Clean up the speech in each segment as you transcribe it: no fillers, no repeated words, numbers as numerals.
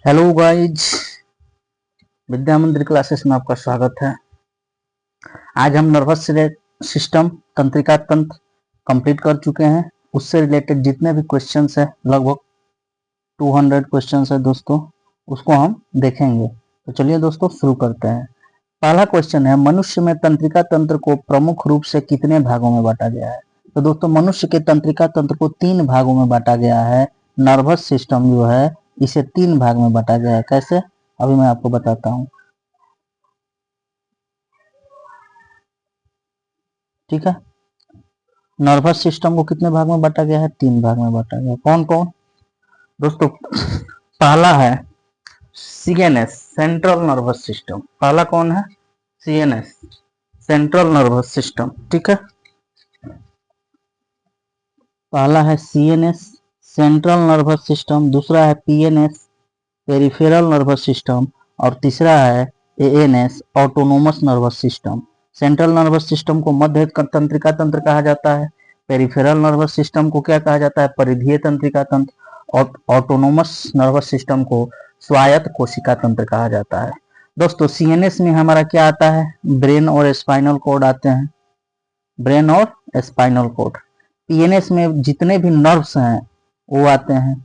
Hello guys, विद्या मंदिर classes में आपका स्वागत है। आज हम नर्वस सिस्टम तंत्रिका तंत्र कंप्लीट कर चुके हैं। उससे रिलेटेड जितने भी क्वेश्चंस है, लगभग 200 क्वेश्चंस है दोस्तों, उसको हम देखेंगे। तो चलिए दोस्तों शुरू करते हैं। पहला क्वेश्चन है, मनुष्य में तंत्रिका तंत्र को प्रमुख रूप से कितने भागों में बांटा गया है? तो दोस्तों मनुष्य के तंत्रिका तंत्र को 3 भागों में बांटा गया है। नर्वस सिस्टम जो है इसे 3 भाग में बांटा गया है। कैसे? अभी मैं आपको बताता हूँ। ठीक है, नर्वस सिस्टम को कितने भाग में बांटा गया है? 3 भाग में बांटा गया है। कौन कौन दोस्तों? पहला है सीएनएस, सेंट्रल नर्वस सिस्टम। पहला कौन है? CNS, central nervous system. ठीक है, पहला है सीएनएस, सेंट्रल नर्वस सिस्टम। दूसरा है पीएनएस, पेरिफेरल नर्वस सिस्टम। और तीसरा है ANS, autonomous nervous system. Central nervous system को मध्य तंत्रिका तंत्र कहा जाता है। पेरिफेरल नर्वस सिस्टम को क्या कहा जाता है? परिधीय तंत्रिका तंत्र। और ऑटोनोमस नर्वस सिस्टम को स्वायत्त कोशिका तंत्र कहा जाता है। दोस्तों सीएनएस में हमारा क्या आता है? ब्रेन और स्पाइनल कॉर्ड आते हैं, ब्रेन और स्पाइनल कॉर्ड। पीएनएस में जितने भी नर्व्स हैं वो आते हैं।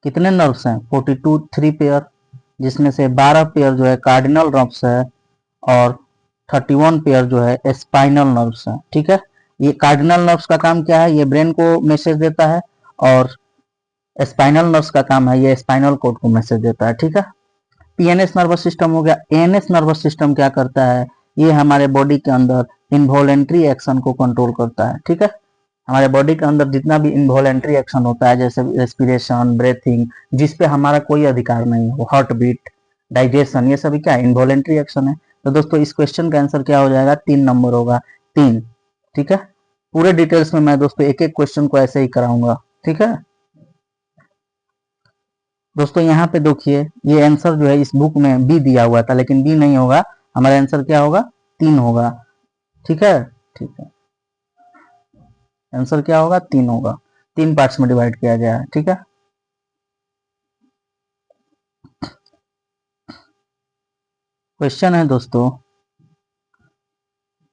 कितने नर्व्स हैं? 42 3 पेयर, जिसमें से 12 पेयर जो है कार्डिनल नर्व्स है और 31 पेयर जो है स्पाइनल नर्व्स है। ठीक है, ये कार्डिनल नर्व्स का काम क्या है? ये ब्रेन को मैसेज देता है। और स्पाइनल नर्व्स का काम है ये स्पाइनल कॉर्ड को मैसेज देता है। ठीक है, पीएनएस नर्वस सिस्टम हो गया। एएनएस नर्वस सिस्टम क्या करता है? ये हमारे बॉडी के अंदर इनवॉलेंट्री एक्शन को कंट्रोल करता है। ठीक है, हमारे बॉडी के अंदर जितना भी इनवॉलेंट्री एक्शन होता है, जैसे रेस्पिरेशन, ब्रेथिंग, जिस पे हमारा कोई अधिकार नहीं हो, हार्ट बीट, डाइजेशन, ये सभी क्या है? इनवॉलेंट्री एक्शन है। तो दोस्तों इस क्वेश्चन का आंसर क्या हो जाएगा? 3 नंबर होगा, 3। ठीक है, पूरे डिटेल्स में मैं दोस्तों एक एक क्वेश्चन को ऐसे ही कराऊंगा। ठीक है दोस्तों, यहाँ पे देखिए ये आंसर जो है इस बुक में बी दिया हुआ था, लेकिन बी नहीं होगा। हमारा आंसर क्या होगा? 3 होगा। ठीक है, ठीक है, आंसर क्या होगा? 3 होगा। 3 पार्ट्स में डिवाइड किया गया है। ठीक है, क्वेश्चन है दोस्तों,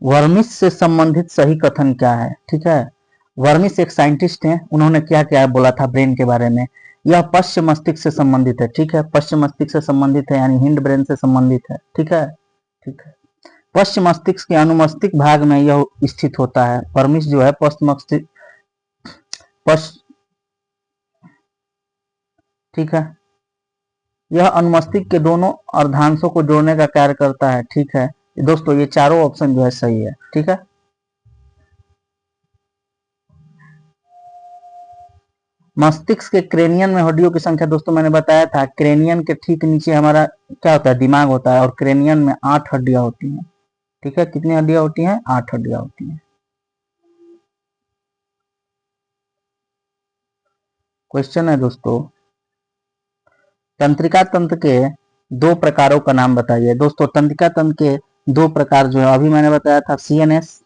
वर्मिस से संबंधित सही कथन क्या है? ठीक है, वर्मिस एक साइंटिस्ट हैं, उन्होंने क्या क्या बोला था ब्रेन के बारे में? यह पश्च मस्तिष्क से संबंधित है। ठीक है, पश्च मस्तिष्क से संबंधित है, यानी हिंड ब्रेन से संबंधित है। ठीक है, ठीक है, पश्च मस्तिष्क के अनुमस्तिष्क भाग में यह स्थित होता है। वर्मिस जो है पश्च मस्तिष्क पश्च ठीक है, यह अनुमस्तिष्क के दोनों अर्धांशों को जोड़ने का कार्य करता है। ठीक है दोस्तों, ये चारों ऑप्शन जो है सही है। ठीक है, मस्तिष्क के क्रेनियन में हड्डियों की संख्या दोस्तों मैंने बताया था, क्रेनियन के ठीक नीचे हमारा क्या होता है? दिमाग होता है। और क्रेनियन में 8 हड्डियां होती हैं। ठीक है, कितनी हड्डियां होती हैं? 8 हड्डियां होती हैं। क्वेश्चन है दोस्तों, तंत्रिका तंत्र के 2 प्रकारों का नाम बताइए। दोस्तों तंत्रिका तंत्र के 2 प्रकार जो है अभी मैंने बताया था, सीएनएस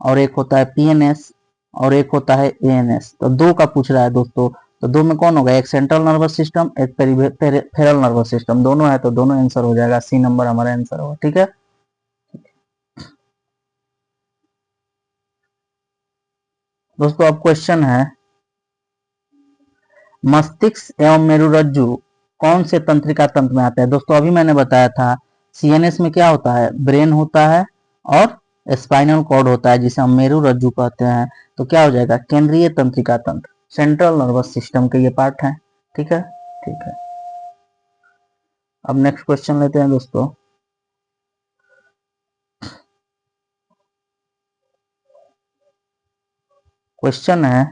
और एक होता है पीएनएस और एक होता है एएनएस। तो 2 का पूछ रहा है दोस्तों, तो 2 में कौन होगा? एक सेंट्रल नर्वस सिस्टम, एक पेरिफेरल नर्वस सिस्टम। दोनों है तो दोनों आंसर हो जाएगा, सी नंबर हमारा आंसर होगा। ठीक है दोस्तों, अब क्वेश्चन है, मस्तिष्क एवं मेरुरज्जु कौन से तंत्रिका तंत्र में आता है? दोस्तों अभी मैंने बताया था, सीएनएस में क्या होता है? ब्रेन होता है और स्पाइनल कॉर्ड होता है, जिसे हम मेरुरज्जु कहते हैं। तो क्या हो जाएगा? केंद्रीय तंत्रिका तंत्र, सेंट्रल नर्वस सिस्टम के ये पार्ट है। ठीक है, ठीक है, अब नेक्स्ट क्वेश्चन लेते हैं दोस्तों। क्वेश्चन है,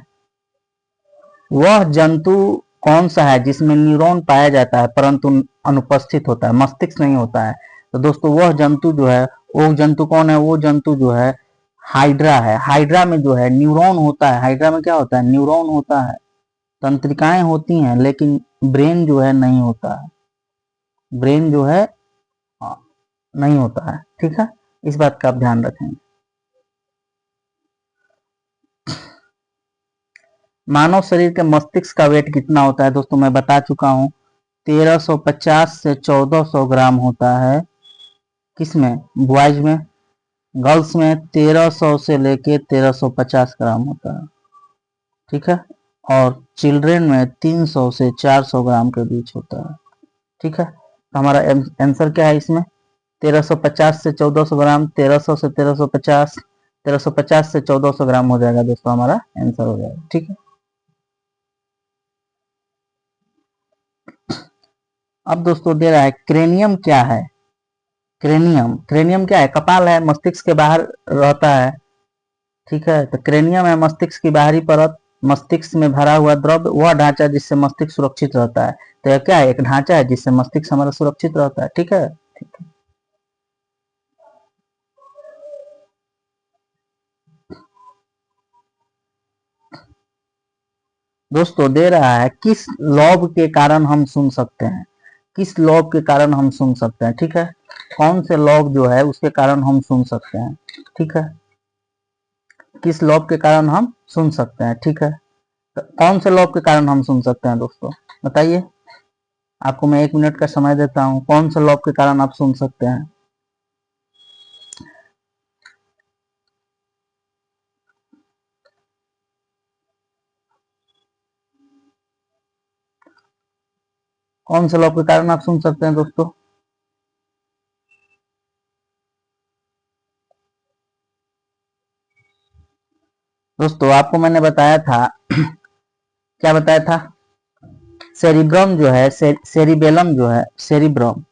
वह जंतु कौन सा है जिसमें न्यूरॉन पाया जाता है परंतु अनुपस्थित होता है, मस्तिष्क नहीं होता है? तो दोस्तों वह जंतु जो है, वो जंतु कौन है? वो जंतु जो है हाइड्रा है। हाइड्रा में जो है न्यूरॉन होता है। हाइड्रा में क्या होता है? न्यूरॉन होता है, तंत्रिकाएं होती हैं, लेकिन ब्रेन जो है नहीं होता है। ब्रेन जो है नहीं होता है। ठीक है, इस बात का आप ध्यान रखेंगे। मानव शरीर के मस्तिष्क का वेट कितना होता है? दोस्तों मैं बता चुका हूं, 1350 से 1400 ग्राम होता है। किसमें? बॉयज में। गर्ल्स में 1300 से लेके 1350 ग्राम होता है, ठीक है। और चिल्ड्रेन में 300 से 400 ग्राम के बीच होता है, ठीक है। तो हमारा आंसर क्या है इसमें? 1350 से 1400 ग्राम, 1300 से 1350, 1350 से 1400 ग्राम हो जाएगा दोस्तों, हमारा आंसर हो जाएगा, ठीक है। अब दोस्तों दे रहा है क्रेनियम क्या है? क्रेनियम क्या है? कपाल है, मस्तिष्क के बाहर रहता है, ठीक है। तो क्रेनियम है मस्तिष्क की बाहरी परत, मस्तिष्क में भरा हुआ द्रव्य, वह ढांचा जिससे मस्तिष्क सुरक्षित रहता है। तो यह क्या है? एक ढांचा है जिससे मस्तिष्क हमारा सुरक्षित रहता है, ठीक है। दोस्तों दे रहा है किस लॉब के कारण हम सुन सकते हैं? किस लॉब के कारण हम सुन सकते हैं, ठीक है। कौन से लॉब जो है उसके कारण हम सुन सकते हैं, ठीक है। किस लॉब के कारण हम सुन सकते हैं, ठीक है। तो कौन से लॉब के कारण हम सुन सकते हैं दोस्तों, बताइए। आपको मैं 1 मिनट का समय देता हूं, कौन से लॉब के कारण आप सुन सकते हैं? कौन से लॉब के कारण आप सुन सकते हैं दोस्तों? दोस्तों आपको मैंने बताया था क्या बताया था? सेरिब्रम जो है, सेरिबेलम जो है, सेरिब्रम,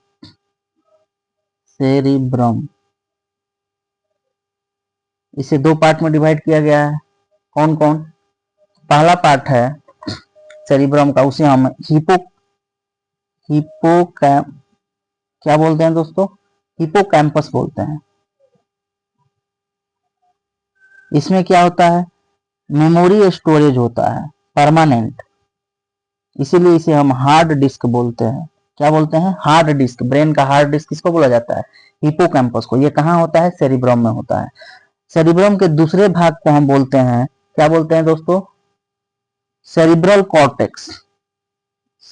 सेरिब्रम, इसे 2 पार्ट में डिवाइड किया गया है। कौन कौन? पहला पार्ट है सेरिब्रम का, उसे हम हिपो क्या बोलते हैं दोस्तों? हिपोकैम्पस बोलते हैं। इसमें क्या होता है? मेमोरी स्टोरेज होता है, परमानेंट, इसीलिए इसे हम हार्ड डिस्क बोलते हैं। क्या बोलते हैं? Hard disk. ब्रेन का हार्ड डिस्क किसको बोला जाता है? हिपोकैम्पस को। ये कहाँ होता है? सेरिब्रम में होता है। सेरिब्रम के दूसरे भाग को हम बोलते हैं, क्या बोलते हैं दोस्तों? सेरिब्रल कॉर्टेक्स,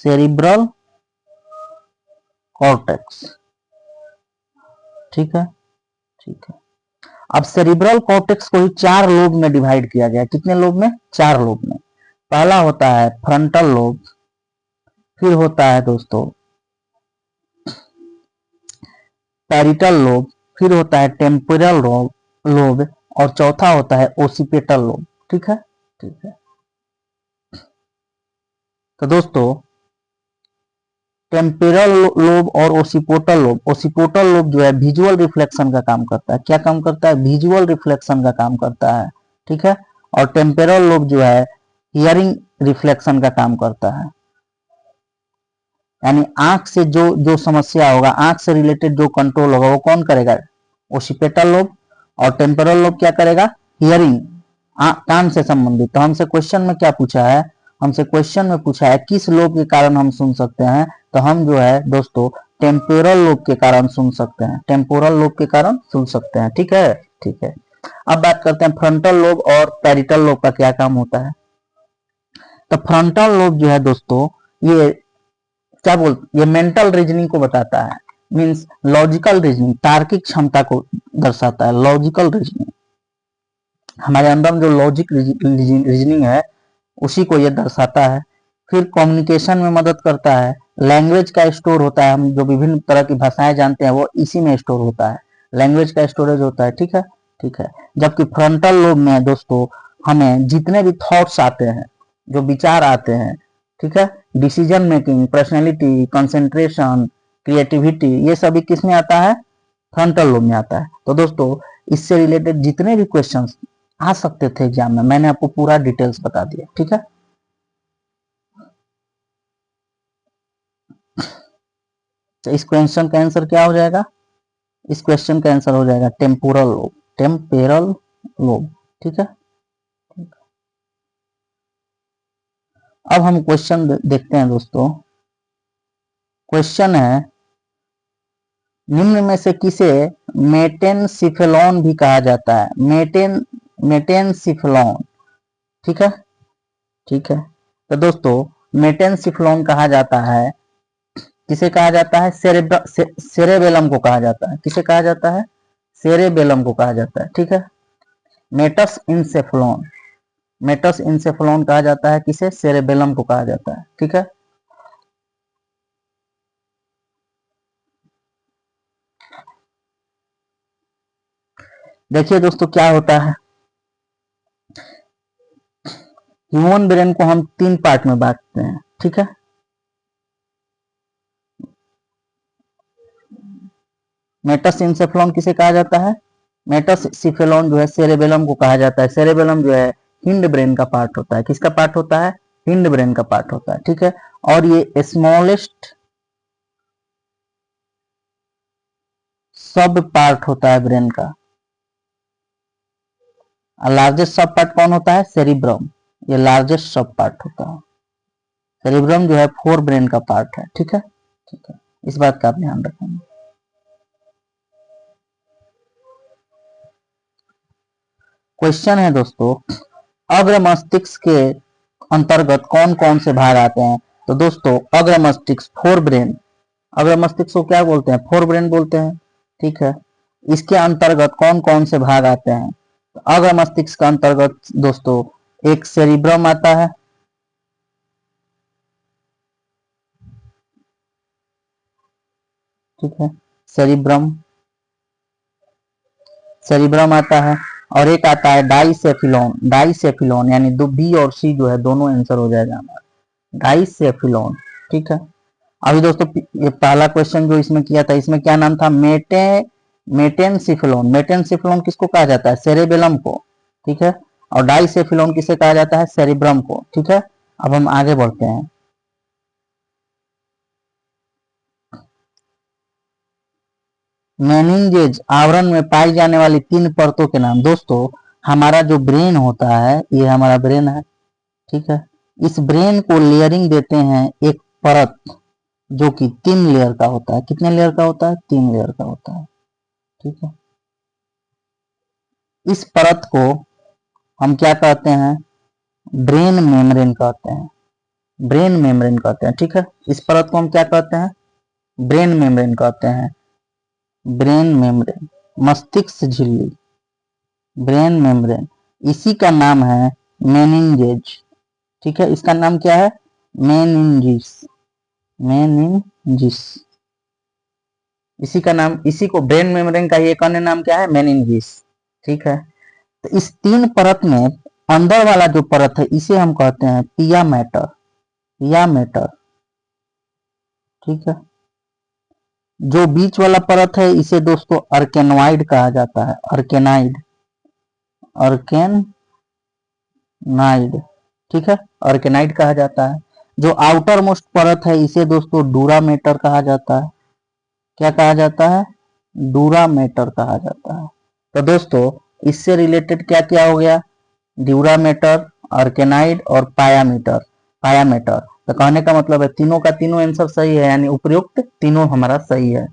सेरिब्रल कॉर्टेक्स, ठीक है, ठीक है। अब सेरिब्रल कॉर्टेक्स को ही 4 लोब में डिवाइड किया गया। कितने लोब में? 4 लोब में। पहला होता है फ्रंटल लोब, फिर होता है दोस्तों पैरिटल लोब, फिर होता है टेम्पोरल लोब, और चौथा होता है ओसिपिटल लोब, ठीक है, ठीक है। तो दोस्तों टेम्पोरल लोब और ओसिपोटल लोब जो है विजुअल रिफ्लेक्शन का काम करता है। क्या काम करता है? विजुअल रिफ्लेक्शन का काम करता है, ठीक है। और टेम्पोरल लोब जो है हियरिंग रिफ्लेक्शन का काम करता है। यानी आंख से जो जो समस्या होगा, आंख से रिलेटेड जो कंट्रोल होगा, वो कौन करेगा? Occipital lobe. और टेम्पोरल लोब क्या करेगा? हियरिंग, कान से संबंधित। तो हमसे क्वेश्चन में क्या पूछा है? हमसे क्वेश्चन में पूछा है किस लोब के कारण हम सुन सकते हैं। तो हम जो है दोस्तों टेम्पोरल लोब के कारण सुन सकते हैं, टेम्पोरल लोब के कारण सुन सकते हैं, ठीक है, ठीक है। अब बात करते हैं फ्रंटल लोब और पैरिटल लोब का क्या काम होता है। तो फ्रंटल लोब जो है दोस्तों, ये क्या ये मेंटल रीजनिंग को बताता है, मींस लॉजिकल रीजनिंग, तार्किक क्षमता को दर्शाता है। लॉजिकल रीजनिंग, हमारे अंदर में जो लॉजिक रीजनिंग है उसी को ये दर्शाता है। फिर कम्युनिकेशन में मदद करता है, लैंग्वेज का स्टोर होता है, हम जो विभिन्न तरह की भाषाएं जानते हैं वो इसी में स्टोर होता है, लैंग्वेज का स्टोरेज होता है, ठीक है, ठीक है। जबकि फ्रंटल लोब में दोस्तों हमें जितने भी थॉट्स आते हैं, जो विचार आते हैं, ठीक है, decision making, personality, concentration, creativity, ये सभी किस में आता है? फ्रंटल लोब में आता है। तो दोस्तों इससे रिलेटेड जितने भी क्वेश्चंस आ सकते थे एग्जाम में, मैंने आपको पूरा डिटेल्स बता दिया, ठीक है। तो इस क्वेश्चन का आंसर क्या हो जाएगा? इस क्वेश्चन का आंसर हो जाएगा टेम्पोरल लोब, टेम्पेरल लोब, ठीक है। अब हम क्वेश्चन देखते हैं दोस्तों। क्वेश्चन है निम्न में से किसे मेटेनसिफेलॉन भी कहा जाता है? मेटेनसिफेलॉन, ठीक है, ठीक है। तो दोस्तों मेटेनसिफेलॉन कहा जाता है किसे कहा जाता है? सेरेबेलम को कहा जाता है। किसे कहा जाता है? सेरेबेलम को कहा जाता है। ठीक है। मेटस इंसेफ्लॉन, मेटस इंसेफ्लॉन कहा जाता है किसे? सेरेबेलम को कहा जाता है। ठीक है। देखिए दोस्तों क्या होता है, ह्यूमन ब्रेन को हम 3 पार्ट में बांटते हैं। ठीक है। मेटस इंसेफ्लॉन किसे कहा जाता है? मेटस सिफेलॉन जो है सेरेबेलम को कहा जाता है। सेरेबेलम जो है हिंड ब्रेन का पार्ट होता है। किसका पार्ट होता है? हिंड ब्रेन का पार्ट होता है। ठीक है। और ये स्मॉलेस्ट सब पार्ट होता है ब्रेन का। लार्जेस्ट सब पार्ट कौन होता है? सेरिब्रम। ये लार्जेस्ट सब पार्ट होता है। सेरिब्रम जो है 4 ब्रेन का पार्ट है। ठीक है। ठीक है, इस बात का आप ध्यान रखेंगे। क्वेश्चन है दोस्तों, अग्र मस्तिष्क के अंतर्गत कौन कौन से भाग आते हैं? तो दोस्तों अग्र मस्तिष्क 4 ब्रेन, अग्र मस्तिष्क को क्या बोलते हैं? 4 ब्रेन बोलते हैं। ठीक है। इसके अंतर्गत कौन कौन से भाग आते हैं? तो अग्र मस्तिष्क के अंतर्गत दोस्तों एक सेरिब्रम आता है, ठीक है, सेरिब्रम, सेरिब्रम आता है, और एक आता है डाइसेफिलॉन। डाइसेफिलॉन यानी दो बी और सी जो है दोनों आंसर हो जाएगा हमारा, डाइसेफिलॉन। ठीक है। अभी दोस्तों ये पहला क्वेश्चन जो इसमें किया था, इसमें क्या नाम था? मेटेनसिफिलॉन। मेटेनसिफिलॉन किसको कहा जाता है? सेरेबेलम को। ठीक है। और डाइसेफिलॉन किसे कहा जाता है? सेरिब्रम को। ठीक है। अब हम आगे बढ़ते हैं। मेनिंजेज आवरण में पाई जाने वाली 3 परतों के नाम। दोस्तों हमारा जो ब्रेन होता है, ये हमारा ब्रेन है। ठीक है। इस ब्रेन को लेयरिंग देते हैं एक परत जो कि 3 लेयर का होता है। कितने लेयर का होता है? 3 लेयर का होता है। ठीक है। इस परत को हम क्या कहते हैं? ब्रेन मेम्ब्रेन कहते हैं। ब्रेन मेम्ब्रेन कहते हैं। ठीक है। इस परत को हम क्या कहते हैं? ब्रेन मेम्ब्रेन कहते हैं। ब्रेन मेम्ब्रेन, मस्तिष्क झिल्ली, ब्रेन मेम्ब्रेन। इसी का नाम है मेनिंजेज। ठीक है। इसका नाम क्या है? Meninges, meninges. इसी का नाम, इसी को ब्रेन मेम्ब्रेन का ही एक अन्य नाम क्या है? मेनिंजिस। ठीक है। तो इस 3 परत में अंदर वाला जो परत है इसे हम कहते हैं पिया मैटर, पिया मैटर। ठीक है। जो बीच वाला परत है इसे दोस्तों अर्केनॉइड कहा जाता है। अर्केनाइड, अर्केनाइड। ठीक है। अर्केनाइड कहा जाता है। जो आउटर मोस्ट परत है इसे दोस्तों डूरा मैटर कहा जाता है। क्या कहा जाता है? डूरा मैटर कहा जाता है। तो दोस्तों इससे रिलेटेड क्या क्या हो गया? ड्यूरामेटर, अर्केनाइड और पायामीटर, पायामेटर। तो कहने का मतलब है तीनों का तीनों आंसर सही है, यानी उपयुक्त तीनों हमारा सही है।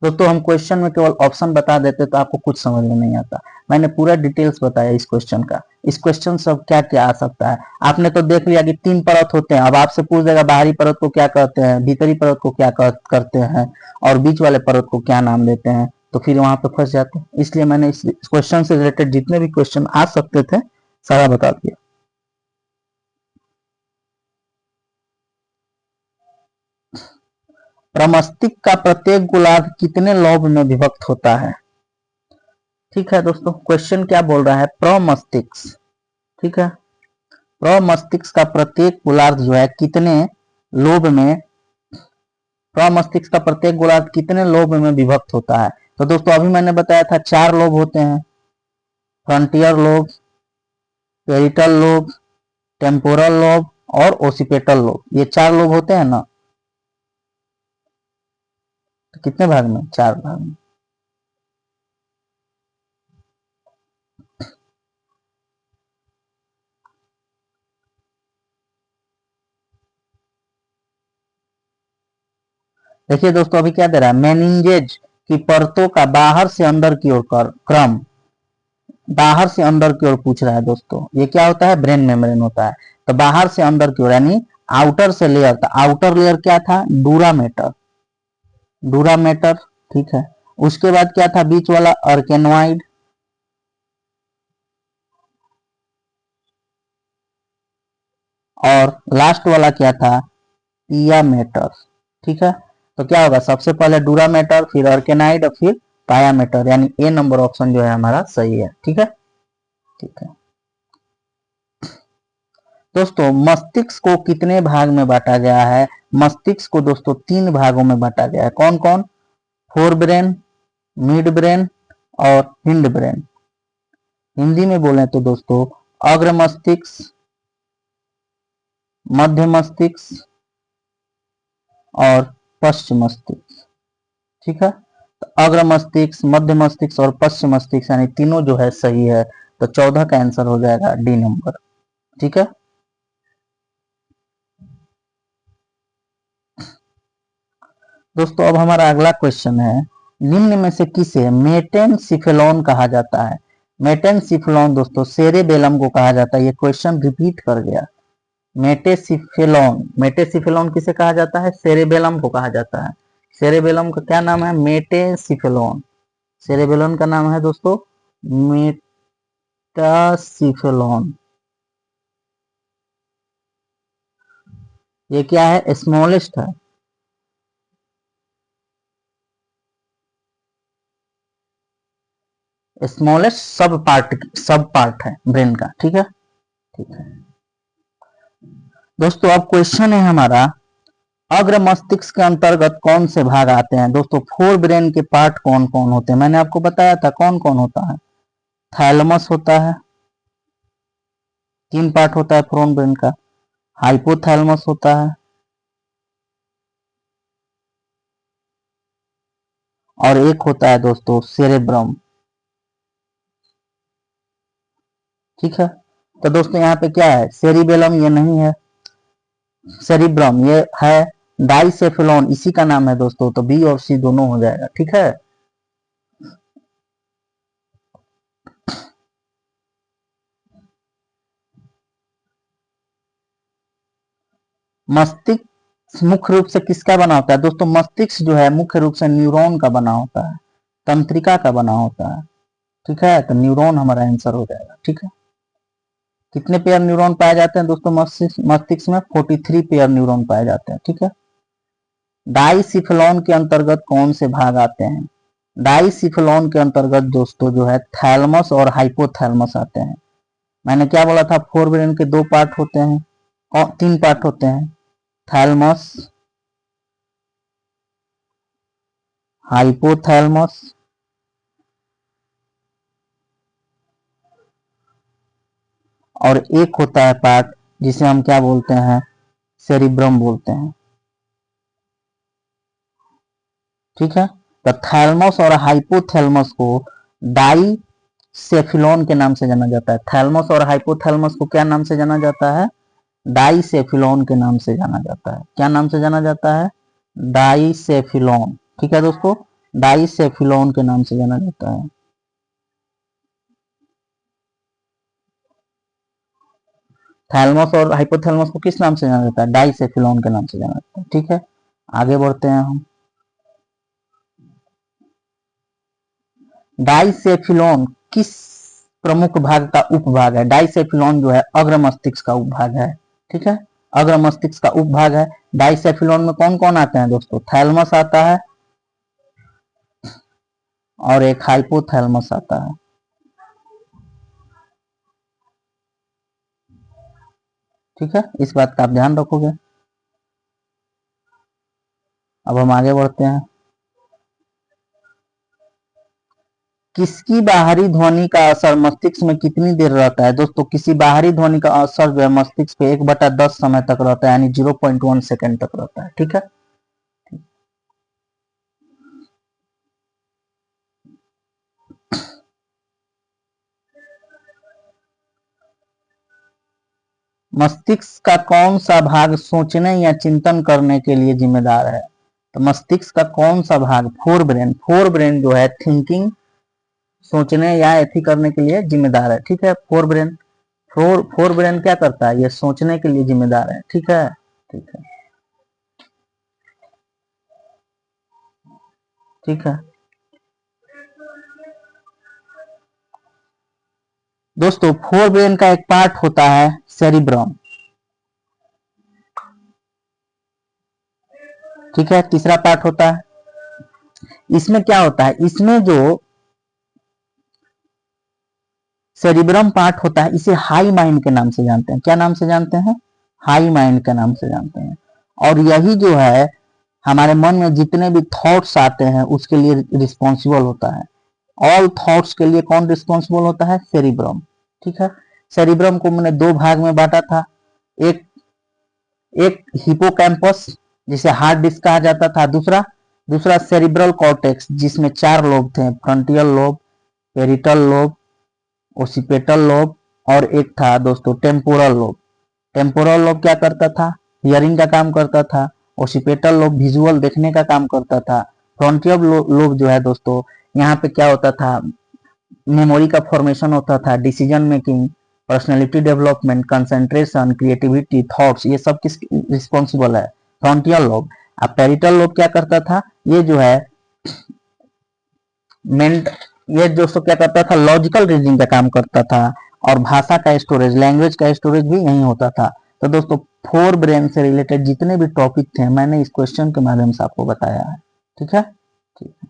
दोस्तों हम क्वेश्चन में केवल ऑप्शन बता देते तो आपको कुछ समझ में नहीं आता। मैंने पूरा डिटेल्स बताया इस क्वेश्चन का। इस क्वेश्चन से क्या क्या आ सकता है? आपने तो देख लिया कि 3 परत होते हैं। अब आपसे पूछ देगा बाहरी परत को क्या कहते हैं, भीतरी परत को क्या करते हैं, और बीच वाले परत को क्या नाम देते हैं, तो फिर वहां पे फंस जाते हैं। इसलिए मैंने इस क्वेश्चन से रिलेटेड जितने भी क्वेश्चन आ सकते थे सारा बता दिया। प्रमस्तिष्क का प्रत्येक गोलार्ध कितने लोब में विभक्त होता है? ठीक है दोस्तों, क्वेश्चन क्या बोल रहा है? प्रमस्तिष्क। ठीक है। प्रमस्तिष्क का प्रत्येक गोलार्ध जो है कितने लोब में, प्रमस्तिष्क का प्रत्येक गोलार्ध कितने लोब में विभक्त होता है? तो दोस्तों अभी मैंने बताया था 4 लोब होते हैं, frontier lobe, parietal lobe, temporal lobe और ओसिपेटल लोब। ये 4 लोब होते हैं ना। तो कितने भाग में? 4 भाग में। देखिए दोस्तों अभी क्या दे रहा है? मेनिंजेज की परतों का बाहर से अंदर की ओर क्रम, बाहर से अंदर की ओर पूछ रहा है दोस्तों। ये क्या होता है? ब्रेन मेम्ब्रेन होता है। तो बाहर से अंदर की ओर यानी आउटर से लेयर, तो आउटर लेयर क्या था? डूरा मैटर। डूरामेटर, ठीक है। उसके बाद क्या था बीच वाला, अर्केनोइड, और लास्ट वाला क्या था, पियामेटर, ठीक है। तो क्या होगा, सबसे पहले डूरामेटर, फिर अर्केनाइड, और फिर पायामेटर, यानी ए नंबर ऑप्शन जो है हमारा सही है, ठीक है। ठीक है दोस्तों, मस्तिष्क को कितने भाग में बांटा गया है? मस्तिष्क को दोस्तों 3 भागों में बांटा गया है। कौन कौन? फोर ब्रेन, मिड ब्रेन और हिंड ब्रेन। हिंदी में बोले तो दोस्तों अग्र मस्तिष्क, मध्य मस्तिष्क और पश्चिम मस्तिष्क, ठीक है। तो अग्र मस्तिष्क, मध्य मस्तिष्क और पश्चिम मस्तिष्क यानी तीनों जो है सही है। तो 14 का आंसर हो जाएगा डी नंबर, ठीक है। दोस्तों अब हमारा अगला क्वेश्चन है, निम्न में से किसे मेटेनसिफेलॉन कहा जाता है? मेटेनसिफेलॉन दोस्तों सेरेबेलम को कहा जाता है। ये क्वेश्चन रिपीट कर गया। मेटेसिफेलॉन, मेटेसिफेलॉन किसे कहा जाता है? सेरेबेलम को कहा जाता है। सेरेबेलम का क्या नाम है? मेटेसिफेलॉन। सेरेबेलम का नाम है दोस्तों मेटासिफेलॉन। ये क्या है? स्मॉलेस्ट है। स्मॉलेस्ट सब पार्ट है ब्रेन का, ठीक है। ठीक है दोस्तों, अब क्वेश्चन है हमारा, अग्र मस्तिष्क के अंतर्गत कौन से भाग आते हैं? दोस्तों फोर ब्रेन के पार्ट कौन कौन होते हैं? मैंने आपको बताया था कौन कौन होता है। थैलमस होता है, 3 पार्ट होता है फोर ब्रेन का। हाइपोथैलमस होता है, और एक होता है दोस्तों सेरेब्रम, ठीक है। तो दोस्तों यहाँ पे क्या है, सेरिबेलम ये नहीं है, सेरिब्रम ये है, डाइसेफेलॉन इसी का नाम है दोस्तों। तो बी और सी दोनों हो जाएगा, ठीक है। मस्तिष्क मुख्य रूप से किसका बना होता है? दोस्तों मस्तिष्क जो है मुख्य रूप से न्यूरॉन का बना होता है, तंत्रिका का बना होता है, ठीक है। तो न्यूरॉन हमारा आंसर हो जाएगा, ठीक है। कितने पेयर न्यूरॉन पाए जाते हैं दोस्तों मस्तिष्क में? 43 पेयर न्यूरॉन पाए जाते हैं, ठीक है। डाइसिफेलॉन के अंतर्गत कौन से भाग आते हैं? डाइसिफेलॉन के अंतर्गत दोस्तों जो है थैलमस और हाइपोथैलमस आते हैं। मैंने क्या बोला था, फोर ब्रेन के 2 पार्ट होते हैं और 3 पार्ट होते हैं, थैलमस, हाइपोथैलमस और एक होता है पार्ट जिसे हम क्या बोलते हैं, सेरिब्रम बोलते हैं, ठीक है। तो थैलमस और हाइपोथैलमस को डाइसेफिलॉन के नाम से जाना जाता है। थैलमस और हाइपोथैलमस को क्या नाम से जाना जाता है? डाइसेफिलॉन के नाम से जाना जाता है। क्या नाम से जाना जाता है? डाइसेफिलॉन, ठीक है दोस्तों, डाइसेफिलॉन के नाम से जाना जाता है। थैलमस और हाइपोथैलमस को किस नाम से जाना जाता है? डाइसेफिलॉन के नाम से जाना जाता है, ठीक है। आगे बढ़ते हैं हम। डाइसेफिलॉन किस प्रमुख भाग का उपभाग है? डाइसेफिलॉन जो है अग्र मस्तिष्क का उपभाग है, ठीक है। अग्र मस्तिष्क का उपभाग है। डाइसेफिलॉन में कौन कौन आते हैं दोस्तों? थैलमस आता है और एक हाइपोथैलमस आता है, ठीक है। इस बात का आप ध्यान रखोगे। अब हम आगे बढ़ते हैं। किसकी बाहरी ध्वनि का असर मस्तिष्क में कितनी देर रहता है? दोस्तों किसी बाहरी ध्वनि का असर जो है मस्तिष्क पे 1/10 समय तक रहता है, यानी 0.1 सेकेंड तक रहता है, ठीक है। मस्तिष्क का कौन सा भाग सोचने या चिंतन करने के लिए जिम्मेदार है? तो मस्तिष्क का कौन सा भाग, फोर ब्रेन जो है थिंकिंग, सोचने या एथी करने के लिए जिम्मेदार है, ठीक है। फोर ब्रेन क्या करता है? ये सोचने के लिए जिम्मेदार है, ठीक है। ठीक है ठीक है दोस्तों, फोर ब्रेन का एक पार्ट होता है सेरिब्रम। ठीक है, तीसरा पार्ट होता है, इसमें क्या होता है, इसमें जो सेरिब्रम पार्ट होता है इसे हाई माइंड के नाम से जानते हैं। क्या नाम से जानते हैं? हाई माइंड के नाम से जानते हैं। और यही जो है हमारे मन में जितने भी थॉट्स आते हैं उसके लिए रिस्पॉन्सिबल होता है। ऑल थॉट्स के लिए कौन रिस्पॉन्सिबल होता है? सेरिब्रम। ठीक है, सेरिब्रम को मैंने दो भाग में बांटा था, एक एक हिपोकैम्पस जिसे हार्ड डिस्क कहा जाता था, दूसरा सेरिब्रल कॉर्टेक्स जिसमें चार लोब थे, फ्रंटियल lobe, parietal lobe, occipital lobe और एक था दोस्तों टेम्पोरल लोब। टेम्पोरल लोब क्या करता था? हियरिंग का काम करता था। ओसिपेटल लोब विजुअल देखने का काम करता था। फ्रंटियल लोब जो है दोस्तों, यहाँ पे क्या होता था, मेमोरी का फॉर्मेशन होता था, decision making, personality development, concentration, creativity, thoughts, ये सब किस रिस्पॉन्सिबल है? फ्रंटियल लोब। अब पेरिटल लोब क्या करता था? ये जो है ये दोस्तों क्या करता था? लॉजिकल रीजनिंग का काम करता था और भाषा का स्टोरेज, लैंग्वेज का स्टोरेज भी यही होता था। तो दोस्तों फोर ब्रेन से रिलेटेड जितने भी टॉपिक थे मैंने इस क्वेश्चन के माध्यम से आपको बताया है। ठीक है, ठीक है।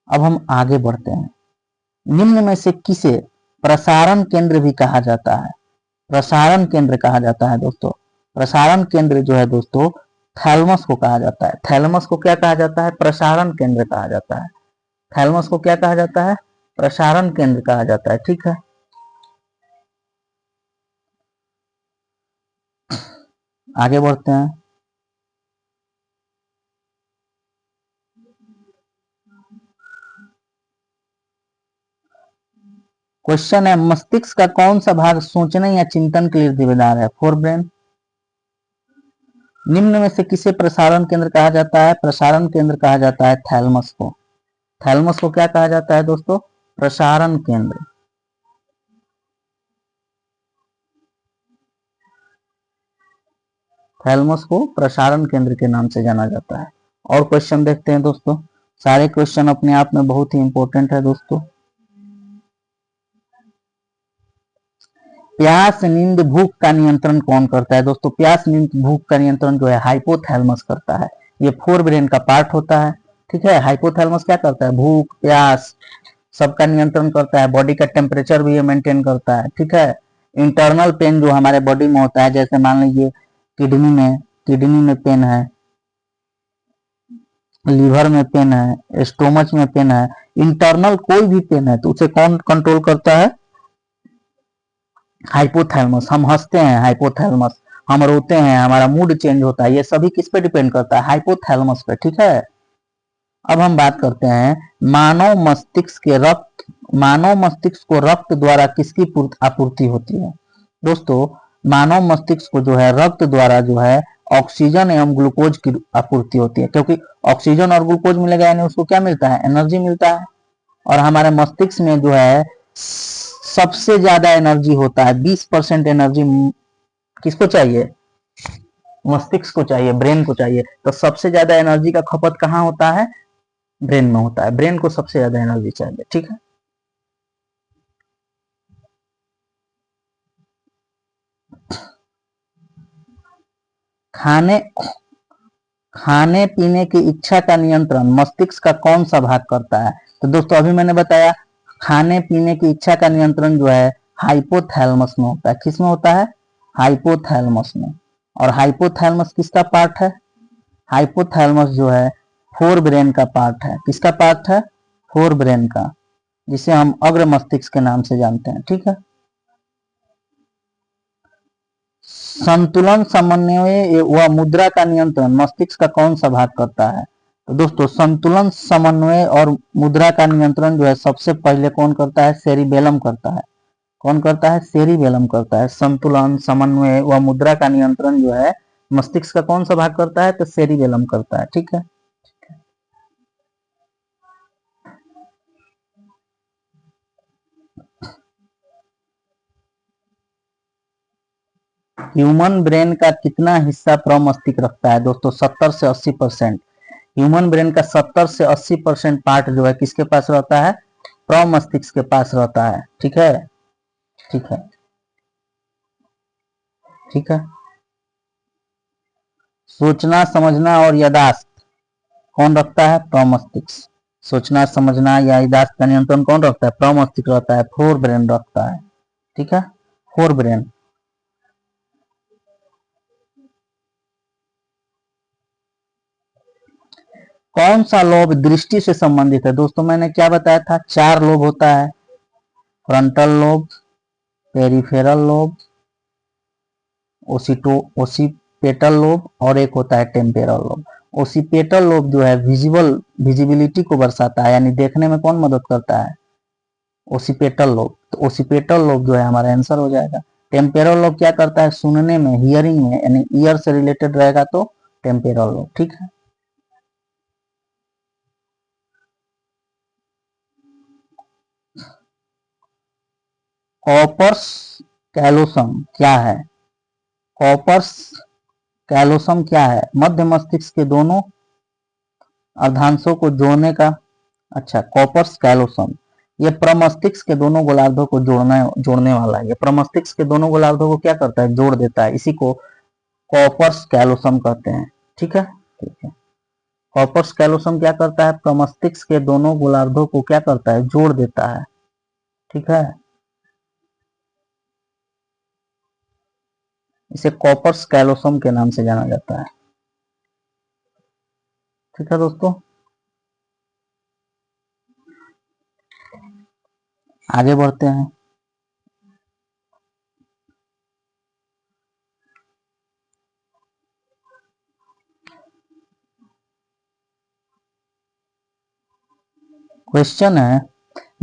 अब हम आगे बढ़ते हैं। निम्न में से किसे प्रसारण केंद्र भी कहा जाता है? प्रसारण केंद्र कहा जाता है दोस्तों, प्रसारण केंद्र जो है दोस्तों थैलमस को कहा जाता है। थैलमस को क्या कहा जाता है? प्रसारण केंद्र कहा जाता है। थैलमस को क्या कहा जाता है? प्रसारण केंद्र कहा जाता है। ठीक है, आगे बढ़ते हैं। क्वेश्चन है, मस्तिष्क का कौन सा भाग सोचने या चिंतन के लिए जिम्मेदार है? Fore brain. निम्न में से किसे प्रसारण केंद्र कहा जाता है? प्रसारण केंद्र कहा जाता है थैलमस को। थैलमस को क्या कहा जाता है दोस्तों? प्रसारण केंद्र। थैलमस को प्रसारण केंद्र के नाम से जाना जाता है। और क्वेश्चन देखते हैं दोस्तों, सारे क्वेश्चन अपने आप में बहुत ही इंपॉर्टेंट है दोस्तों। प्यास, नींद, भूख का नियंत्रण कौन करता है? दोस्तों प्यास, नींद, भूख का नियंत्रण जो है हाइपोथैलेमस करता है। ये फोर ब्रेन का पार्ट होता है। ठीक है, हाइपोथैलेमस क्या करता है? भूख, प्यास सबका नियंत्रण करता है, बॉडी का टेम्परेचर भी ये मेंटेन करता है। ठीक है, इंटरनल पेन जो हमारे बॉडी में होता है, जैसे मान लीजिए किडनी में पेन है, लीवर में पेन है, स्टोमच में पेन है, इंटरनल कोई भी पेन है तो उसे कौन कंट्रोल करता है? हाइपोथैलेमस। हम हंसते हैं, हाइपोथैलेमस। हम रोते हैं, हमारा मूड चेंज होता है, ये सभी किस पे डिपेंड करता है? हाइपोथैलेमस पे। ठीक है, अब हम बात करते हैं मानव मस्तिष्क को रक्त द्वारा किसकी आपूर्ति होती है? दोस्तों मानव मस्तिष्क को जो है रक्त द्वारा जो है ऑक्सीजन एवं ग्लूकोज की आपूर्ति होती है, क्योंकि ऑक्सीजन और ग्लूकोज मिलेगा यानी उसको क्या मिलता है? एनर्जी मिलता है। और हमारे मस्तिष्क में जो है सबसे ज्यादा एनर्जी होता है, 20% एनर्जी किसको चाहिए? मस्तिष्क को चाहिए, ब्रेन को चाहिए। तो सबसे ज्यादा एनर्जी का खपत कहाँ होता है? ब्रेन में होता है। ब्रेन को सबसे ज्यादा एनर्जी चाहिए। ठीक है, खाने खाने पीने की इच्छा का नियंत्रण मस्तिष्क का कौन सा भाग करता है? तो दोस्तों अभी मैंने बताया, खाने पीने की इच्छा का नियंत्रण जो है हाइपोथैलेमस में होता है। किस में होता है? हाइपोथैलेमस में। और हाइपोथैलेमस किसका पार्ट है? हाइपोथैलेमस जो है फोर ब्रेन का पार्ट है। किसका पार्ट है? फोर ब्रेन का, जिसे हम अग्र मस्तिष्क के नाम से जानते हैं। ठीक है, संतुलन, समन्वय व मुद्रा का नियंत्रण मस्तिष्क का कौन सा भाग करता है? तो दोस्तों संतुलन, समन्वय और मुद्रा का नियंत्रण जो है सबसे पहले कौन करता है? सेरिबेलम करता है। कौन करता है? सेरिबेलम करता है। संतुलन, समन्वय व मुद्रा का नियंत्रण जो है मस्तिष्क का कौन सा भाग करता है? तो सेरिबेलम करता है। ठीक है, ह्यूमन ब्रेन का कितना हिस्सा प्रमस्तिष्क रखता है? दोस्तों 70 से 80%। ह्यूमन ब्रेन का 70 से 80% पार्ट जो है किसके पास रहता है, प्रमस्तिष्क के पास रहता है। ठीक है, ठीक है, ठीक है। सोचना समझना और यादाश्त कौन रखता है, प्रमस्तिष्क। सोचना समझना या यादाश्त का नियंत्रण कौन रखता है, प्रमस्तिष्क रहता है, फोर ब्रेन रखता है। ठीक है, फोर ब्रेन। कौन सा लोब दृष्टि से संबंधित है, दोस्तों मैंने क्या बताया था, 4 लोब होता है, frontal lobe, peripheral lobe, occipital lobe और एक होता है टेम्पोरल लोब। ओसिपेटल लोब जो है विजिबिलिटी को दर्शाता है, यानी देखने में कौन मदद करता है, ओसिपेटल लोब। तो ओसिपेटल लोब जो है हमारा आंसर हो जाएगा। टेम्पोरल लोब क्या करता है, सुनने में, हियरिंग में, यानी ईयर से रिलेटेड रहेगा तो टेम्पोरल लोब। ठीक है, कॉर्पस कैलोसम क्या है, कॉर्पस कैलोसम क्या है, मध्य मस्तिष्क के दोनों अर्धांशों को जोड़ने का, अच्छा कॉर्पस कैलोसम ये प्रमस्तिष्क के दोनों गोलार्धों को जोड़ने वाला है। ये प्रमस्तिष्क के दोनों गोलार्धों को क्या करता है, जोड़ देता है, इसी को कॉर्पस कैलोसम कहते हैं। ठीक है, ठीक है। कॉर्पस कैलोसम क्या करता है, प्रमस्तिष्क के दोनों गोलार्धों को क्या करता है, जोड़ देता है। ठीक है, इसे कॉर्पस कैलोसम के नाम से जाना जाता है। ठीक है दोस्तों, आगे बढ़ते हैं। क्वेश्चन है,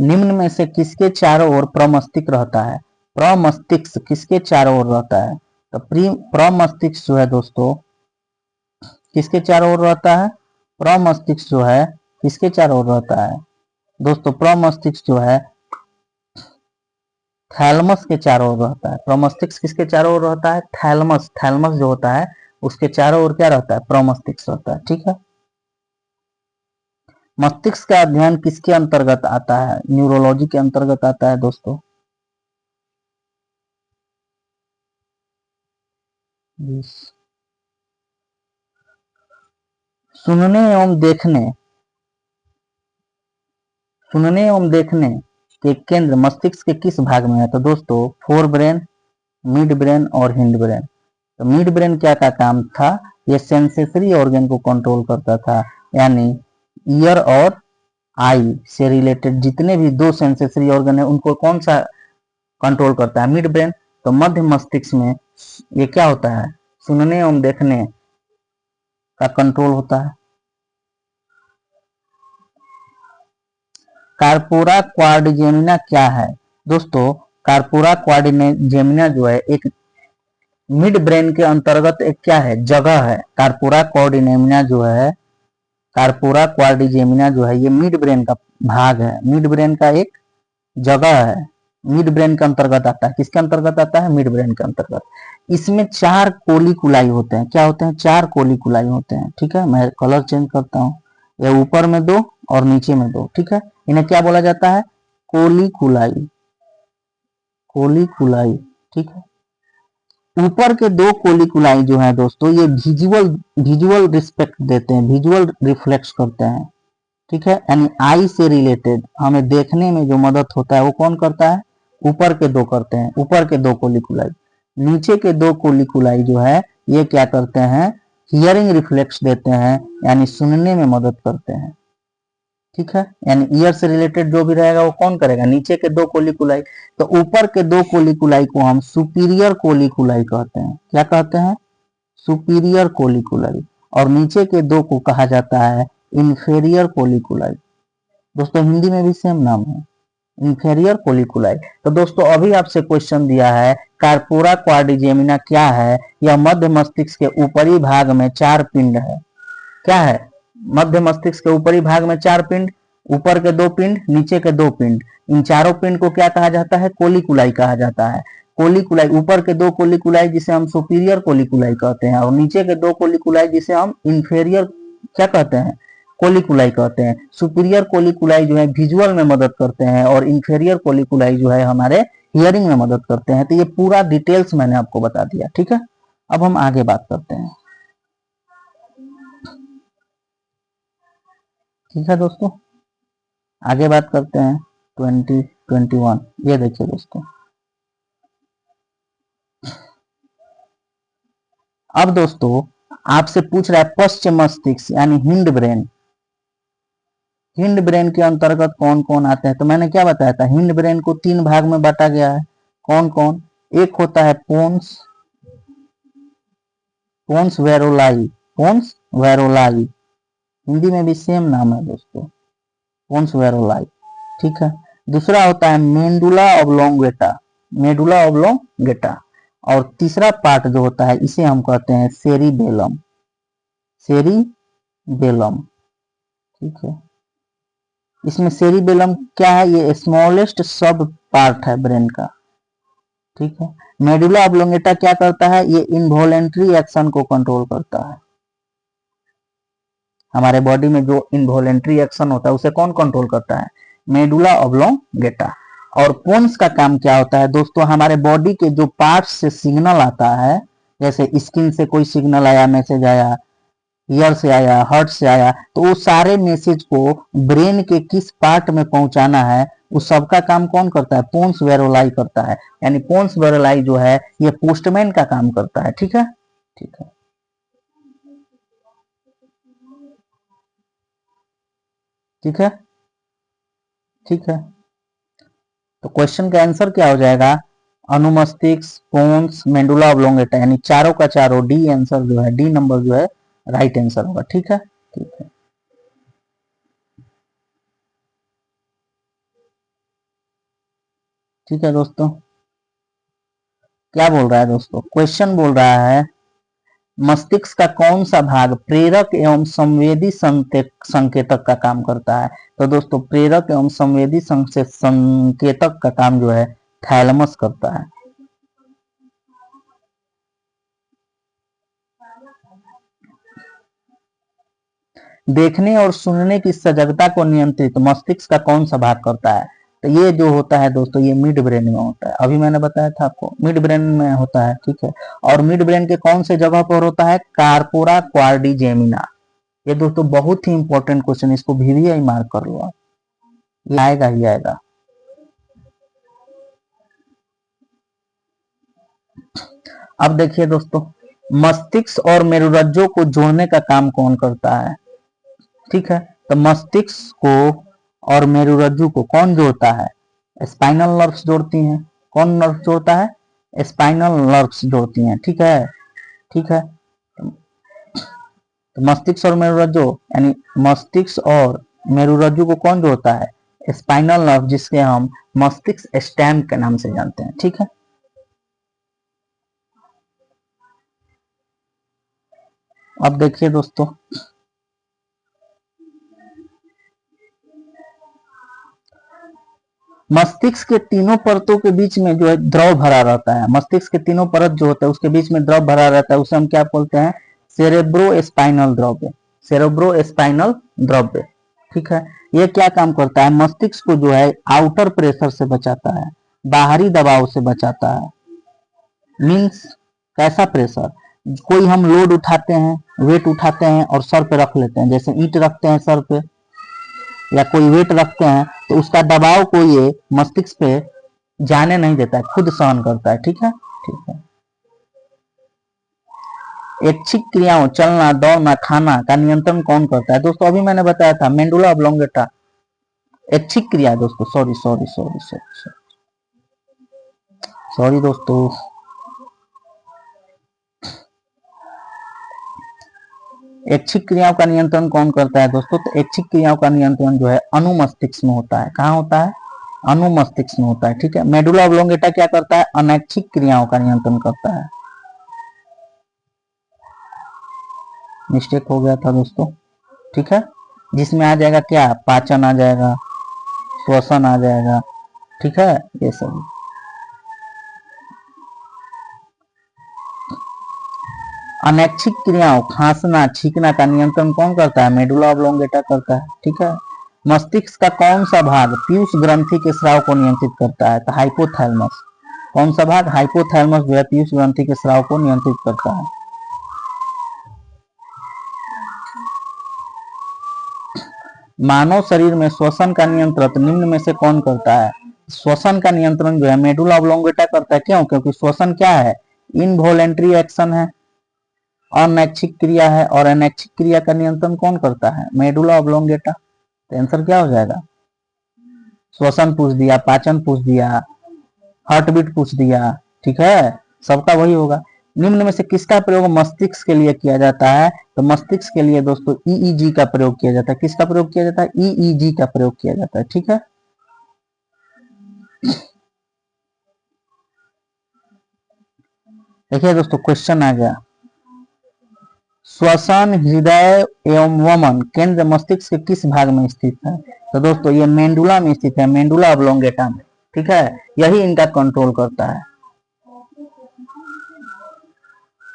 निम्न में से किसके चारों ओर प्रमस्तिष्क रहता है, प्रमस्तिष्क किसके चारों ओर रहता है, तो प्रमस्तिष्क जो है दोस्तों किसके चारों ओर रहता है, प्रमस्तिष्क जो है किसके चारों ओर रहता है दोस्तों, प्रमस्तिष्क जो है थैलमस के चारों ओर रहता है। प्रमस्तिष्क किसके चारों ओर रहता है, थैलमस, थैलमस जो होता है उसके चारों ओर क्या रहता है, प्रमस्तिष्क रहता है। ठीक है, मस्तिष्क का अध्ययन किसके अंतर्गत आता है, न्यूरोलॉजी के अंतर्गत आता है दोस्तों। सुनने एवं देखने, सुनने एवं देखने के केंद्र मस्तिष्क के किस भाग में है, तो दोस्तों फोर ब्रेन, मिड ब्रेन और हिंड ब्रेन। तो मिड ब्रेन क्या का काम था, ये सेंसेसरी ऑर्गन को कंट्रोल करता था, यानी ईयर और आई से रिलेटेड जितने भी 2 सेंसेसरी ऑर्गन है उनको कौन सा कंट्रोल करता है, मिड ब्रेन। तो मध्य मस्तिष्क में ये क्या होता है, सुनने एवं देखने का कंट्रोल होता है। कार्पोरा क्वाड्रिजेमिना क्या है दोस्तों, कार्पोरा क्वाड्रिजेमिना जो है एक मिड ब्रेन के अंतर्गत एक क्या है, जगह है। कार्पोरा क्वाड्रिजेमिना जो है, कार्पोरा क्वाड्रिजेमिना जो है ये मिड ब्रेन का भाग है, मिड ब्रेन का एक जगह है, मिड ब्रेन के अंतर्गत आता है। किसके अंतर्गत आता है, मिड ब्रेन के अंतर्गत। इसमें 4 कोलिकुलाई होते हैं, क्या होते हैं, 4 कोलिकुलाई होते हैं। ठीक है, मैं कलर चेंज करता हूँ, ये ऊपर में 2 और नीचे में 2। ठीक है, इन्हें क्या बोला जाता है, कोलिकुलाई, कोलिकुलाई। ठीक है, ऊपर के 2 कोलिकुलाई जो है दोस्तों ये विजुअल रिस्पेक्ट देते हैं, विजुअल रिफ्लेक्स करते हैं। ठीक है, यानी आई से रिलेटेड हमें देखने में जो मदद होता है वो कौन करता है, ऊपर के 2 करते हैं, ऊपर के 2 कोलिकुलाई। नीचे के 2 कोलिकुलाई जो है ये क्या करते हैं, हियरिंग रिफ्लेक्स देते हैं, यानी सुनने में मदद करते हैं। ठीक है, यानी ईयर से रिलेटेड जो भी रहेगा वो कौन करेगा, नीचे के 2 कोलिकुलाई। तो ऊपर के 2 कोलिकुलाई को हम सुपीरियर कोलिकुलाई कहते हैं, क्या कहते हैं, सुपीरियर कोलिकुलाई। और नीचे के 2 को कहा जाता है इंफेरियर कोलिकुलाई। दोस्तों हिंदी में भी सेम नाम है, इंफेरियर कोलिकुलाई। तो दोस्तों अभी आपसे क्वेश्चन दिया है, कार्पोरा क्वाड्रिजेमिना क्या है, यह मध्य मस्तिष्क के ऊपरी भाग में 4 पिंड है। क्या है, मध्य मस्तिष्क के ऊपरी भाग में 4 पिंड, ऊपर के 2 पिंड, नीचे के 2 पिंड। इन चारों पिंड को क्या कहा जाता है, कोलिकुलाई कहा जाता है। कोलिकुलाई, ऊपर के 2 कोलिकुलाई जिसे हम सुपीरियर कोलिकुलाई कहते हैं, और नीचे के 2 कोलिकुलाई जिसे हम इंफेरियर क्या कहते हैं, कोलिकुलाई कहते हैं। सुपीरियर कोलिकुलाई जो है विजुअल में मदद करते हैं और इंफेरियर कोलिकुलाई जो है हमारे हियरिंग में मदद करते हैं। तो ये पूरा डिटेल्स मैंने आपको बता दिया, ठीक है। अब हम आगे बात करते हैं, ठीक है दोस्तों। आगे बात करते हैं 2021। ये देखिए दोस्तों, अब दोस्तों आपसे पूछ रहा है पश्च मस्तिष्क यानी हिंड ब्रेन। हिंड ब्रेन के अंतर्गत कौन कौन आते हैं, तो मैंने क्या बताया था, हिंड ब्रेन को 3 भाग में बांटा गया है। कौन कौन, एक होता है पोन्स, पोन्स वेरोलाई, पोन्स वेरोलाई, हिंदी में भी सेम नाम है दोस्तों, पोन्स वेरोलाई, ठीक है। दूसरा होता है मेंडुला ऑब्लोंगेटा, मेडुला ऑब्लोंगेटा। और तीसरा पार्ट जो होता है इसे हम कहते हैं सेरिबेलम, सेरिबेलम, ठीक है। इसमें सेरिबेलम क्या है, ये स्मॉलेस्ट सब पार्ट है ब्रेन का, ठीक है। मेडुला ऑब्लोंगेटा क्या करता है, ये इनवॉलेंट्री एक्शन को कंट्रोल करता है। हमारे बॉडी में जो इनवॉलेंट्री एक्शन होता है उसे कौन कंट्रोल करता है, मेडुला ऑब्लोंगेटा। और पोन्स का काम क्या होता है दोस्तों, हमारे बॉडी के जो पार्ट से सिग्नल आता है, जैसे स्किन से कोई सिग्नल आया, मैसेज आया, ईयर से आया, हार्ट से आया, तो वो सारे मैसेज को ब्रेन के किस पार्ट में पहुंचाना है उस सबका काम कौन करता है, पोन्स वेरोलाई करता है। यानी पोन्स वेरोलाई जो है ये पोस्टमैन का काम करता है, ठीक है, ठीक है, ठीक है, ठीक है। तो क्वेश्चन का आंसर क्या हो जाएगा, अनुमस्तिष्क, पोन्स, मेडुला ऑब्लोंगेटा, यानी चारों का चारों डी आंसर जो है, डी नंबर जो है राइट आंसर होगा, ठीक है, ठीक है। ठीक है दोस्तों, क्या बोल रहा है दोस्तों, क्वेश्चन बोल रहा है मस्तिष्क का कौन सा भाग प्रेरक एवं संवेदी संकेतक का काम करता है। तो दोस्तों प्रेरक एवं संवेदी संकेतक का काम जो है थैलेमस करता है। देखने और सुनने की सजगता को नियंत्रित मस्तिष्क का कौन सा भाग करता है, तो ये जो होता है दोस्तों ये मिड ब्रेन में होता है। अभी मैंने बताया था आपको मिड ब्रेन में होता है, ठीक है। और मिड ब्रेन के कौन से जगह पर होता है, कार्पोरा क्वाड्रिजेमिना। ये दोस्तों बहुत ही इंपॉर्टेंट क्वेश्चन, इसको VVI मार्क कर लो आप, ये आएगा ही आएगा। अब देखिए दोस्तों, मस्तिष्क और मेरुरज्जु को जोड़ने का काम कौन करता है, ठीक है। तो मस्तिष्क को और मेरुरज्जु को कौन जोड़ता है, स्पाइनल नर्व्स जोड़ती हैं। कौन नर्व जोड़ता है, स्पाइनल नर्व्स जोड़ती हैं, ठीक है, ठीक है। तो मस्तिष्क और मेरुरज्जु यानी मस्तिष्क और मेरुरज्जु को कौन जोड़ता है, स्पाइनल नर्व, जिसके हम मस्तिष्क स्टेम के नाम से जानते हैं, ठीक है। अब देखिए दोस्तों, मस्तिष्क के तीनों परतों के बीच में जो है द्रव भरा रहता है। मस्तिष्क के तीनों परत जो होता है उसके बीच में द्रव भरा रहता है, उसे हम क्या बोलते हैं, सेरेब्रो स्पाइनल द्रव्य, सेरेब्रो स्पाइनल द्रव्य, ठीक है। ये क्या काम करता है, मस्तिष्क को जो है आउटर प्रेशर से बचाता है, बाहरी दबाव से बचाता है। मीन्स कैसा प्रेशर, कोई हम लोड उठाते हैं, वेट उठाते हैं और सर पे रख लेते हैं, जैसे ईंट रखते हैं सर पे या कोई वेट रखते हैं, तो उसका दबाव को ये मस्तिष्क पे जाने नहीं देता है, खुद सहन करता है, ठीक है, ठीक है। ऐच्छिक क्रियाओं चलना, दौड़ना, खाना का नियंत्रण कौन करता है, दोस्तों अभी मैंने बताया था मेंडुला ऑब्लोंगेटा। ऐच्छिक क्रिया दोस्तों, sorry sorry sorry sorry sorry दोस्तों, ऐच्छिक क्रियाओं का नियंत्रण कौन करता है दोस्तों, तो ऐच्छिक क्रियाओं का नियंत्रण जो है अनुमस्तिष्क में होता है। कहाँ होता है, अनुमस्तिष्क में होता है, ठीक है। मेडुला ऑब्लोंगेटा क्या करता है, अनैच्छिक क्रियाओं का नियंत्रण करता है। मिस्टेक हो गया था दोस्तों, ठीक है। जिसमें आ जाएगा क्या, पाचन आ जाएगा, श्वसन आ जाएगा, ठीक है, ये सब। अनैच्छिक क्रियाओं खांसना छींकना का नियंत्रण कौन करता है? मेडुला ऑब्लोंगेटा करता है। ठीक है। मस्तिष्क का कौन सा भाग पीयूष ग्रंथि के स्राव को नियंत्रित करता है? तो हाइपोथैलेमस। कौन सा भाग? हाइपोथैलेमस जो है पीयूष ग्रंथि के स्राव को नियंत्रित करता है। मानव शरीर में श्वसन का नियंत्रण निम्न में से कौन करता है? श्वसन का नियंत्रण जो है मेडुला ऑब्लोंगेटा करता है। क्यों? क्योंकि श्वसन क्या है? इनवॉलेंट्री एक्शन है, अनैच्छिक क्रिया है, और अनैच्छिक क्रिया का नियंत्रण कौन करता है? Medulla oblongata. तो आंसर क्या हो जाएगा? श्वसन पूछ दिया, पाचन पूछ दिया, हार्टबीट पूछ दिया। ठीक है, सबका वही होगा। निम्न में से किसका प्रयोग मस्तिष्क के लिए किया जाता है? तो मस्तिष्क के लिए दोस्तों ईईजी का प्रयोग किया जाता है। किसका प्रयोग किया जाता है? ईईजी का प्रयोग किया जाता है। ठीक है। देखिए दोस्तों, क्वेश्चन आ गया, श्वसन हृदय एवं वमन केंद्र मस्तिष्क के किस भाग में स्थित है? तो दोस्तों ये मेंडुला में स्थित है, मेंडुला ऑब्लोंगेटा में। ठीक है, यही इनका कंट्रोल करता है।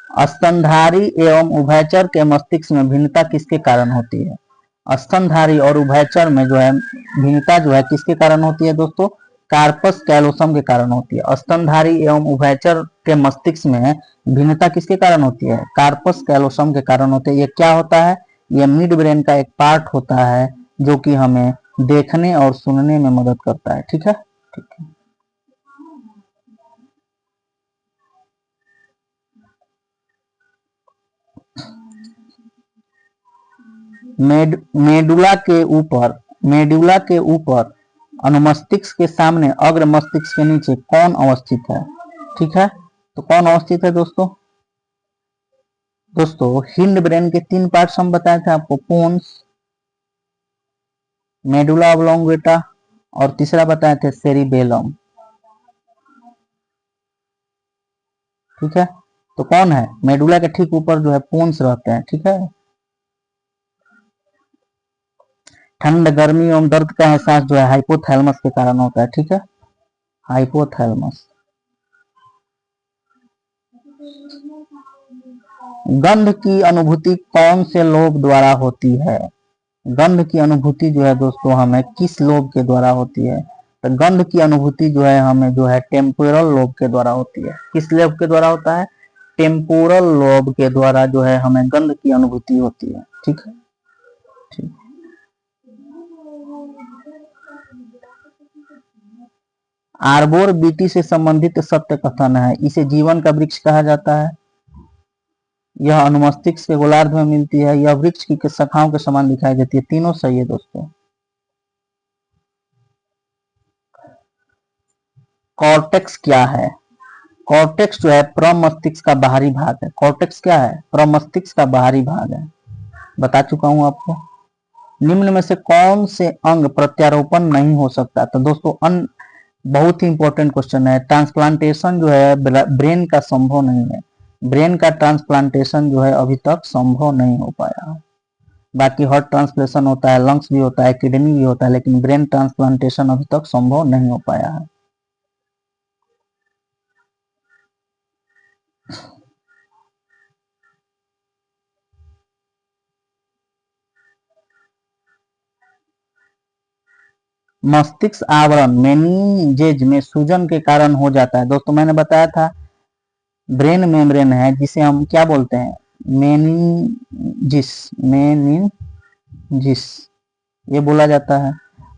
स्तनधारी एवं उभयचर के मस्तिष्क में भिन्नता किसके कारण होती है? स्तनधारी और उभयचर में जो है भिन्नता जो है किसके कारण होती है दोस्तों? कार्पस कैलोसम के कारण होती है। स्तनधारी एवं उभयचर के मस्तिष्क में भिन्नता किसके कारण होती है? कार्पस कैलोसम के कारण होती है। ये क्या होता है? ये मिड ब्रेन का एक पार्ट होता है जो कि हमें देखने और सुनने में मदद करता है। ठीक है। ठीक है। मेडुला के ऊपर अनुमस्तिष्क के सामने अग्र मस्तिष्क के नीचे कौन अवस्थित है? ठीक है, तो कौन अवस्थित है दोस्तों? दोस्तों हिंड ब्रेन के 3 पार्ट्स हम बताए थे आपको, पोन्स, मेडुला ऑब्लोंगेटा और तीसरा बताए थे सेरिबेलम। ठीक है, तो कौन है? मेडुला के ठीक ऊपर जो है पोन्स रहते हैं। ठीक है। ठंड, गर्मी एवं दर्द का एहसास जो है हाइपोथैलेमस के कारण होता है। ठीक है, हाइपोथैलेमस। गंध की अनुभूति कौन से लोब द्वारा होती है? गंध की अनुभूति जो है दोस्तों हमें किस लोब के द्वारा होती है? तो गंध की अनुभूति जो है हमें जो है टेम्पोरल लोब के द्वारा होती है। किस लोब के द्वारा होता है? टेम्पोरल लोब के द्वारा जो है हमें गंध की अनुभूति होती है। ठीक है। ठीक। आर्बोर बीटी से संबंधित सत्य कथन है, इसे जीवन का वृक्ष कहा जाता है। यह अनुमस्तिष्क के गोलार्ध में मिलती है। यह वृक्ष की शाखाओं के समान दिखाई देती है। तीनों सही है दोस्तों। कॉर्टेक्स क्या है? कॉर्टेक्स जो है प्रमस्तिष्क का बाहरी भाग है। कॉर्टेक्स क्या है? प्रमस्तिष्क का बाहरी भाग है, बता चुका हूं आपको। निम्न में से कौन से अंग प्रत्यारोपण नहीं हो सकता? तो दोस्तों बहुत ही इंपॉर्टेंट क्वेश्चन है। ट्रांसप्लांटेशन जो है ब्रेन का संभव नहीं है। ब्रेन का ट्रांसप्लांटेशन जो है अभी तक संभव नहीं हो पाया। बाकी हार्ट ट्रांसप्लांटेशन होता है, लंग्स भी होता है, किडनी भी होता है, लेकिन ब्रेन ट्रांसप्लांटेशन अभी तक संभव नहीं हो पाया है। मस्तिष्क आवरण मेनिंजेज में सूजन के कारण हो जाता है। दोस्तों मैंने बताया था ब्रेन मेम्ब्रेन है जिसे हम क्या बोलते हैं? मेनिंजिस। मेनिंजिस ये बोला जाता है।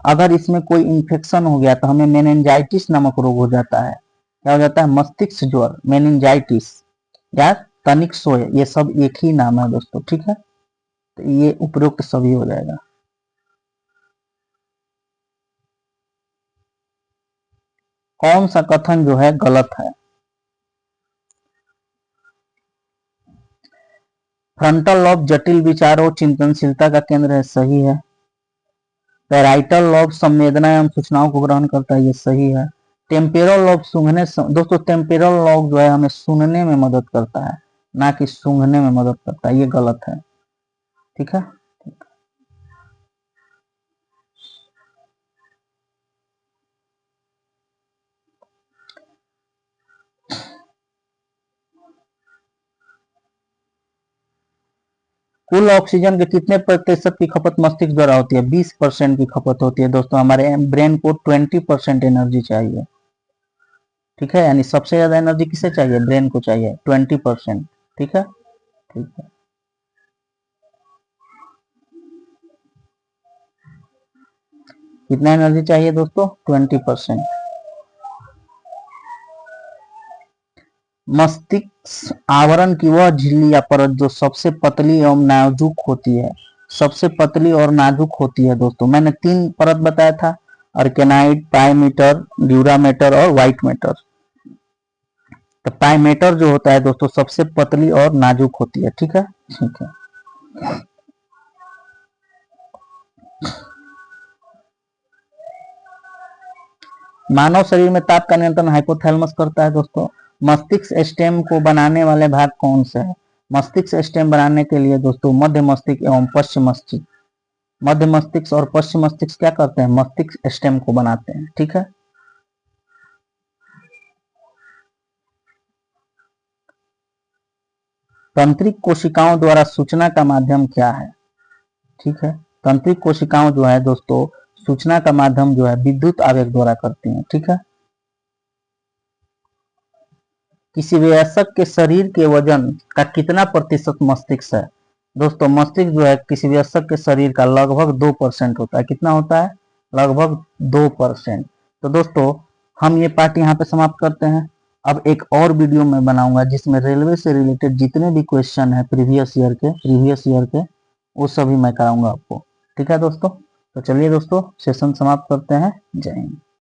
अगर इसमें कोई इंफेक्शन हो गया तो हमें मेनिंजाइटिस नामक रोग हो जाता है। क्या हो जाता है? मस्तिष्क ज्वर, मेनिंजाइटिस या तनिक सोय, ये सब एक ही नाम है दोस्तों। ठीक है, तो ये उपरोक्त सभी हो जाएगा। कौन सा कथन जो है गलत है? फ्रंटल लॉब जटिल विचारों चिंतनशीलता का केंद्र है, सही है। पैराइटल लॉब संवेदना एवं सूचनाओं को ग्रहण करता है, ये सही है। टेम्पोरल लॉब सूंघने दोस्तों टेम्पोरल लॉब जो है हमें सुनने में मदद करता है, ना कि सूंघने में मदद करता है, ये गलत है। ठीक है। कुल ऑक्सीजन के कितने प्रतिशत की खपत मस्तिष्क द्वारा होती है? 20% की खपत होती है दोस्तों। हमारे ब्रेन को 20% एनर्जी चाहिए, ठीक है, यानी सबसे ज्यादा एनर्जी किसे चाहिए? ब्रेन को चाहिए 20%, ठीक है, ठीक है। कितना एनर्जी चाहिए दोस्तों? 20%। मस्तिष्क आवरण की वह झिल्ली या परत जो सबसे पतली एवं नाजुक होती है, सबसे पतली और नाजुक होती है दोस्तों। मैंने 3 परत बताया था, अर्केनाइड, पाइमेटर, ड्यूरामेटर और व्हाइट मैटर। तो पाइमेटर जो होता है दोस्तों सबसे पतली और नाजुक होती है, ठीक है, ठीक है। मानव शरीर में ताप का नियंत्रण हाइपोथैलेमस करता है दोस्तों। मस्तिष्क स्टेम को बनाने वाले भाग कौन से हैं? मस्तिष्क स्टेम बनाने के लिए दोस्तों मध्य मस्तिष्क एवं पश्चिम मस्तिष्क, मध्य मस्तिष्क और पश्चिम मस्तिष्क क्या करते हैं? मस्तिष्क स्टेम को बनाते हैं, ठीक है। तंत्रिक कोशिकाओं द्वारा सूचना का माध्यम क्या है? ठीक है, तंत्रिक कोशिकाओं जो है दोस्तों सूचना का माध्यम जो है विद्युत आवेग द्वारा करती हैं, ठीक है। किसी वयस्क के शरीर के वजन का कितना प्रतिशत मस्तिष्क है? दोस्तों मस्तिष्क जो है किसी वयस्क के शरीर का लगभग 2% होता है। कितना होता है? लगभग 2%। तो दोस्तों हम ये पार्ट यहाँ पे समाप्त करते हैं। अब एक और वीडियो मैं बनाऊंगा जिसमें रेलवे से रिलेटेड जितने भी क्वेश्चन है प्रीवियस ईयर के वो सभी मैं कराऊंगा आपको, ठीक है दोस्तों। तो चलिए दोस्तों सेशन समाप्त करते हैं। जय हिंद।